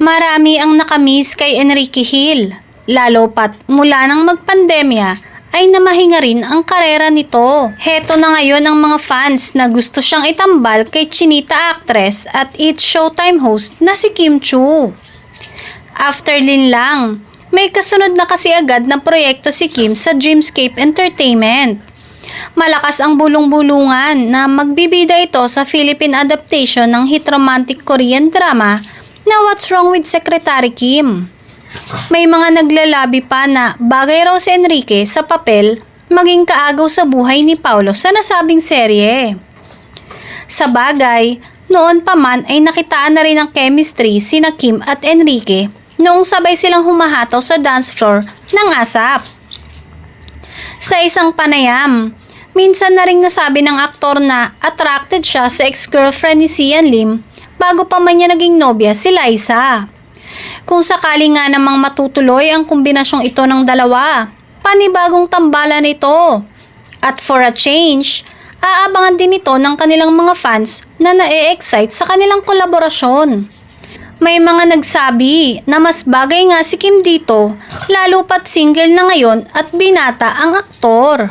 Marami ang nakamiss kay Enrique Hill, lalo pat mula nang magpandemya ay namahinga rin ang karera nito. Heto na ngayon ang mga fans na gusto siyang itambal kay chinita actress at It's Showtime host na si Kim Chiu. After linlang, may kasunod na kasi agad na proyekto si Kim sa Dreamscape Entertainment. Malakas ang bulong-bulungan na magbibida ito sa Philippine adaptation ng hit romantic Korean drama na What's Wrong with Secretary Kim. May mga naglalabi pa na bagay raw si Enrique sa papel maging kaagaw sa buhay ni Paulo sa nasabing serye. Sa bagay, noon pa man ay nakitaan na rin ang chemistry sina Kim at Enrique noong sabay silang humahataw sa dance floor ng ASAP. Sa isang panayam, minsan na ring nasabi ng aktor na attracted siya sa ex-girlfriend ni Sian Lim bago pa man niya naging nobya si Liza. Kung sakali nga namang matutuloy ang kombinasyong ito ng dalawa, panibagong tambalan ito. At for a change, aabangan din ito ng kanilang mga fans na na-e-excite sa kanilang kolaborasyon. May mga nagsabi na mas bagay nga si Kim dito, lalo pat single na ngayon at binata ang aktor.